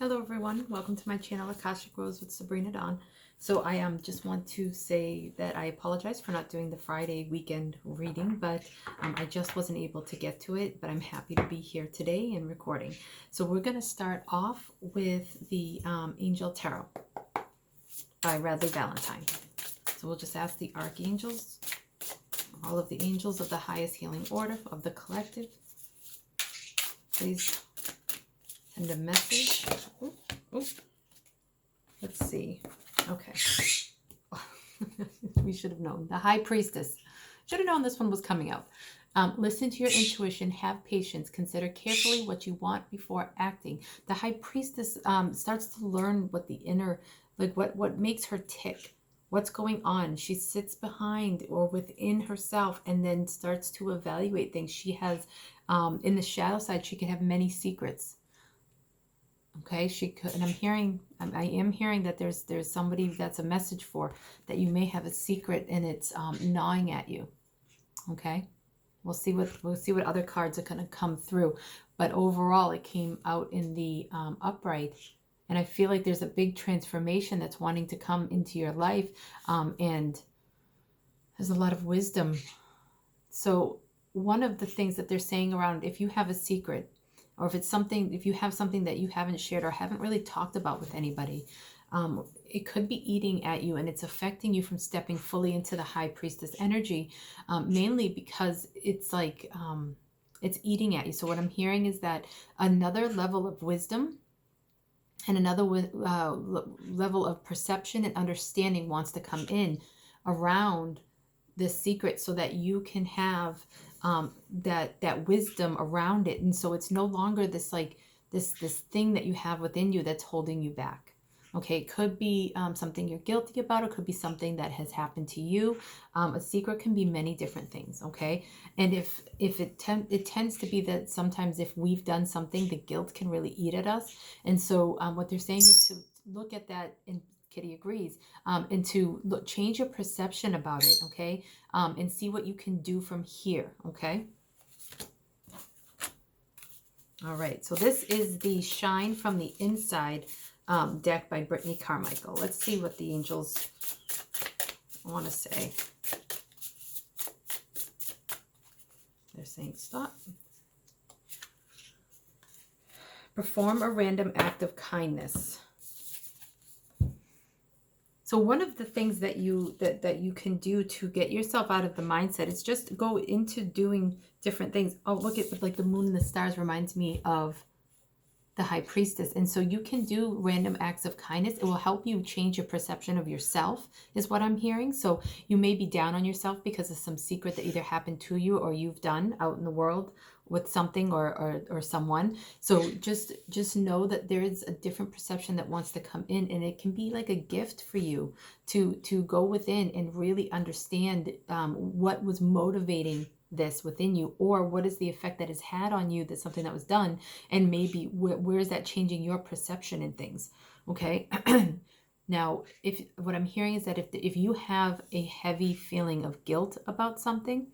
Hello everyone, welcome to my channel Akashic Rose with Sabrina Dawn. So I just want to say that I apologize for not doing the Friday weekend reading, but I just wasn't able to get to it, but I'm happy to be here today and recording. So we're going to start off with the Angel Tarot by Radley Valentine. So we'll just ask the archangels, all of the angels of the highest healing order of the collective, please send a message. Ooh. Let's see. Okay. We should have known. The High Priestess. Should have known this one was coming out. Listen to your intuition. Have patience. Consider carefully what you want before acting. The High Priestess starts to learn what the inner, like what makes her tick. What's going on. She sits behind or within herself and then starts to evaluate things. She has, in the shadow side, she can have many secrets. Okay, she could, and I am hearing that there's somebody that's a message for, that you may have a secret and it's gnawing at you. Okay, we'll see what other cards are going to come through, but overall it came out in the upright, and I feel like there's a big transformation that's wanting to come into your life, and there's a lot of wisdom. So one of the things that they're saying around, if you have a secret, or if you have something that you haven't shared or haven't really talked about with anybody, it could be eating at you, and it's affecting you from stepping fully into the High Priestess energy, mainly because it's like it's eating at you. So what I'm hearing is that another level of wisdom and another level of perception and understanding wants to come in around this secret, so that you can have that wisdom around it. And so it's no longer this like this thing that you have within you that's holding you back. Okay, it could be something you're guilty about. It could be something that has happened to you. A secret can be many different things. Okay, and if it tends to be that sometimes if we've done something, the guilt can really eat at us. And so what they're saying is to look at that, and Kitty agrees, and to change your perception about it, okay, and see what you can do from here, okay? All right, so this is the Shine from the Inside deck by Brittany Carmichael. Let's see what the angels want to say. They're saying stop. Perform a random act of kindness. So one of the things that you can do to get yourself out of the mindset is just go into doing different things. Oh, look at like the moon and the stars reminds me of the High Priestess. And so you can do random acts of kindness. It will help you change your perception of yourself, is what I'm hearing. So you may be down on yourself because of some secret that either happened to you or you've done out in the world with something or someone. So just know that there is a different perception that wants to come in, and it can be like a gift for you to go within and really understand what was motivating this within you, or what is the effect that has had on you, that's something that was done, and maybe where is that changing your perception in things. Okay. Now, if what I'm hearing is that if you have a heavy feeling of guilt about something,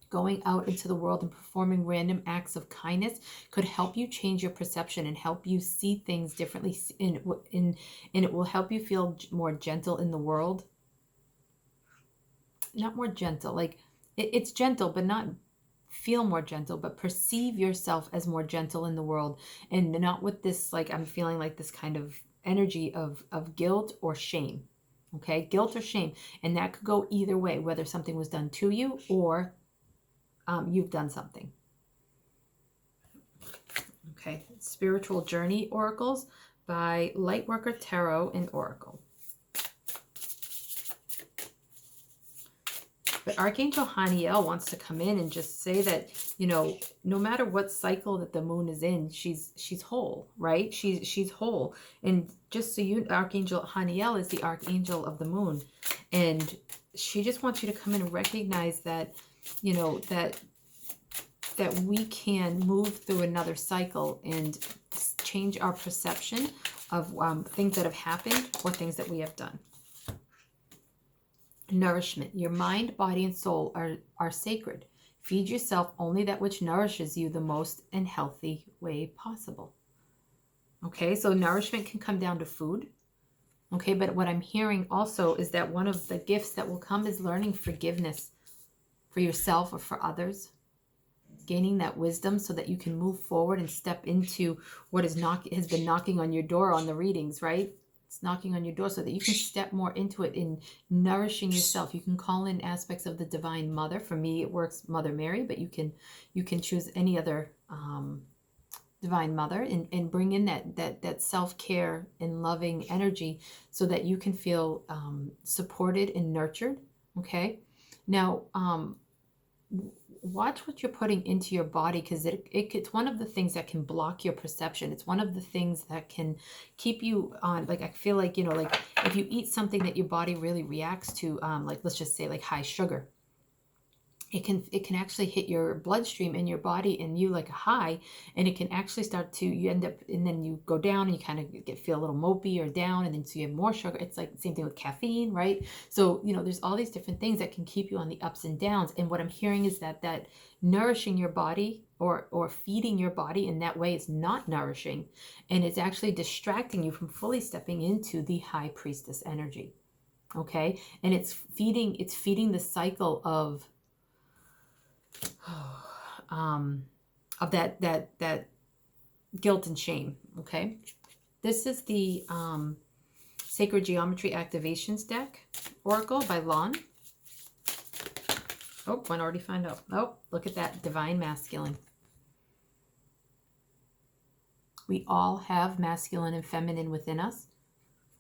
going out into the world and performing random acts of kindness could help you change your perception and help you see things differently, and it will help you feel more gentle in the world. Not more gentle, like it's gentle, but not feel more gentle, but perceive yourself as more gentle in the world, and not with this, like, I'm feeling like this kind of energy of guilt or shame. Okay, guilt or shame, and that could go either way, whether something was done to you or you've done something. Okay, Spiritual Journey Oracles by Lightworker Tarot and Oracle. But Archangel Haniel wants to come in and just say that, you know, no matter what cycle that the moon is in, she's whole, right? She's whole. And just so you, Archangel Haniel is the archangel of the moon, and she just wants you to come in and recognize that, you know, that we can move through another cycle and change our perception of things that have happened or things that we have done. Nourishment. Your mind, body, and soul are sacred. Feed yourself only that which nourishes you the most and healthy way possible. Okay, so nourishment can come down to food. Okay, but what I'm hearing also is that one of the gifts that will come is learning forgiveness for yourself or for others, gaining that wisdom so that you can move forward and step into what has been knocking on your door on the readings, right? It's knocking on your door so that you can step more into it in nourishing yourself. You can call in aspects of the Divine Mother. For me, it works Mother Mary, but you can choose any other Divine Mother, and bring in that self-care and loving energy so that you can feel supported and nurtured. Okay, now watch what you're putting into your body, because it's one of the things that can block your perception. It's one of the things that can keep you on, like, I feel like, like if you eat something that your body really reacts to, like let's just say like high sugar, it can actually hit your bloodstream in your body and you like a high, and it can actually start to, you end up, and then you go down and you kind of feel a little mopey or down, and then so you have more sugar. It's like the same thing with caffeine, right? So there's all these different things that can keep you on the ups and downs. And what I'm hearing is that nourishing your body or feeding your body in that way is not nourishing, and it's actually distracting you from fully stepping into the high priestess energy. Okay, and it's feeding the cycle of that guilt and shame. Okay, this is the Sacred Geometry Activations deck Oracle by Lon. Oh, one already found out. Oh, look at that, Divine Masculine. We all have masculine and feminine within us.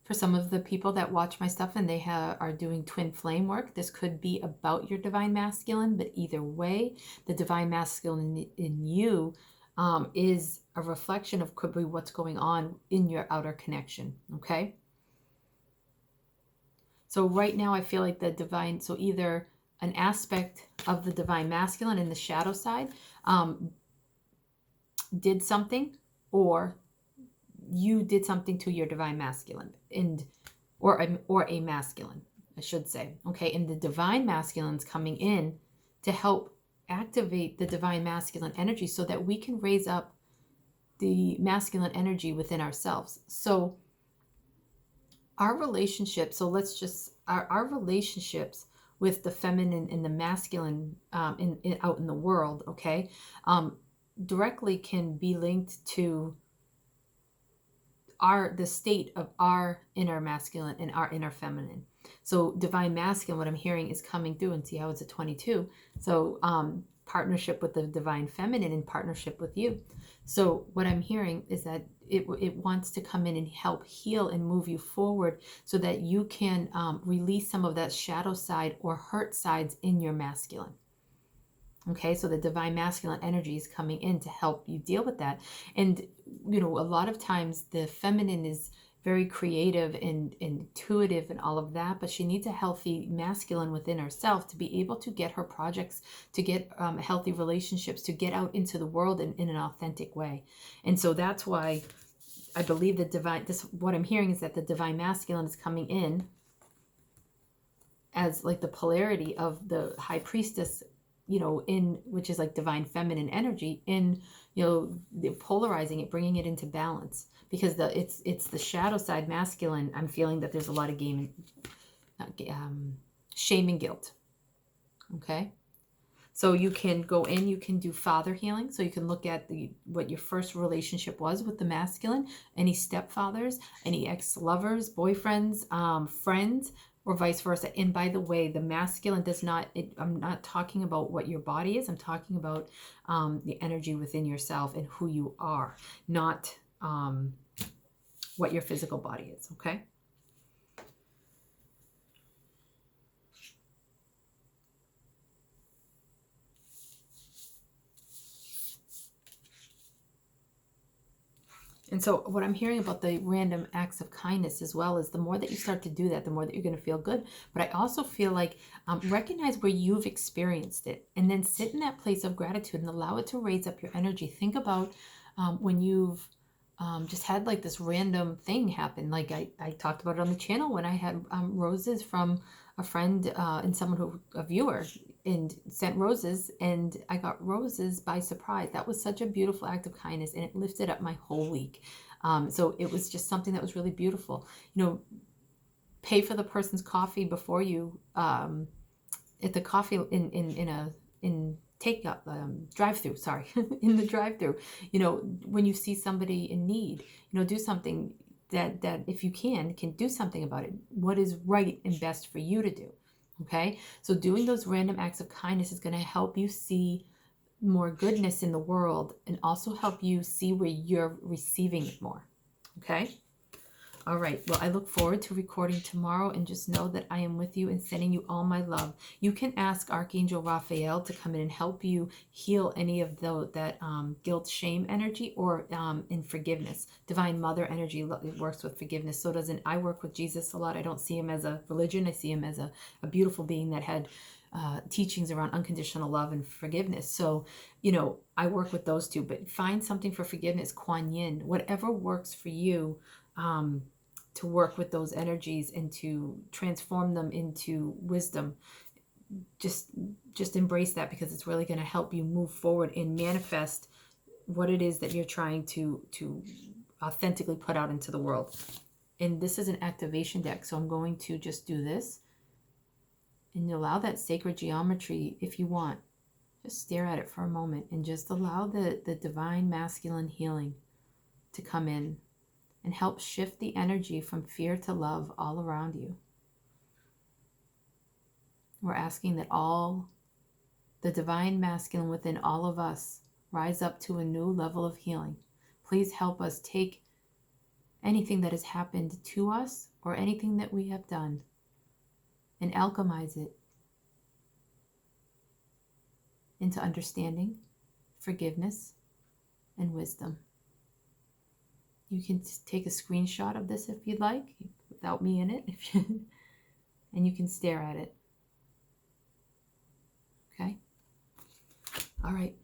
For some of the people that watch my stuff and they are doing twin flame work, this could be about your divine masculine, but either way, the divine masculine in you is a reflection of could be what's going on in your outer connection, okay? So right now I feel like the divine, so either an aspect of the divine masculine in the shadow side did something, or you did something to your divine masculine, or a masculine, I should say. Okay, and the divine masculine's coming in to help activate the divine masculine energy so that we can raise up the masculine energy within ourselves. So our relationships, so let's just our relationships with the feminine and the masculine out in the world, okay, directly can be linked to the state of our inner masculine and our inner feminine. So divine masculine, what I'm hearing, is coming through, and see how it's a 22. So partnership with the divine feminine in partnership with you. So what I'm hearing is that it wants to come in and help heal and move you forward so that you can release some of that shadow side or hurt sides in your masculine. Okay, so the divine masculine energy is coming in to help you deal with that. And, a lot of times the feminine is very creative and intuitive and all of that, but she needs a healthy masculine within herself to be able to get her projects, to get healthy relationships, to get out into the world in an authentic way. And so that's why I believe what I'm hearing is that the divine masculine is coming in as like the polarity of the high priestess, which is like divine feminine energy, in polarizing it, bringing it into balance, because it's the shadow side masculine. I'm feeling that there's a lot of shame and guilt. Okay, so you can go in, you can do father healing, so you can look at what your first relationship was with the masculine, any stepfathers, any ex-lovers, boyfriends, friends, or vice versa. And by the way, the masculine does not, I'm not talking about what your body is. I'm talking about the energy within yourself and who you are, not what your physical body is, okay? And so what I'm hearing about the random acts of kindness as well is the more that you start to do that, the more that you're going to feel good. But I also feel like recognize where you've experienced it, and then sit in that place of gratitude and allow it to raise up your energy. Think about when you've just had like this random thing happen. Like I talked about it on the channel when I had roses from a friend and a viewer, and sent roses, and I got roses by surprise. That was such a beautiful act of kindness, and it lifted up my whole week. So it was just something that was really beautiful. You know, pay for the person's coffee before you at the coffee in take up drive-through, sorry, in the drive-through. You know, when you see somebody in need, you know, do something that if you can do something about it. What is right and best for you to do? Okay, so doing those random acts of kindness is going to help you see more goodness in the world and also help you see where you're receiving it more. Okay. All right. Well, I look forward to recording tomorrow, and just know that I am with you and sending you all my love. You can ask Archangel Raphael to come in and help you heal any of that guilt, shame energy, or in forgiveness. Divine Mother energy works with forgiveness. So doesn't I work with Jesus a lot. I don't see him as a religion. I see him as a beautiful being that had teachings around unconditional love and forgiveness. So, you know, I work with those two, but find something for forgiveness, Kuan Yin, whatever works for you. To work with those energies and to transform them into wisdom. Just embrace that, because it's really going to help you move forward and manifest what it is that you're trying to authentically put out into the world. And this is an activation deck, so I'm going to just do this and allow that sacred geometry. If you want, just stare at it for a moment and just allow the divine masculine healing to come in and help shift the energy from fear to love all around you. We're asking that all the divine masculine within all of us rise up to a new level of healing. Please help us take anything that has happened to us or anything that we have done and alchemize it into understanding, forgiveness, and wisdom. You can take a screenshot of this if you'd like, without me in it, and you can stare at it. Okay? All right.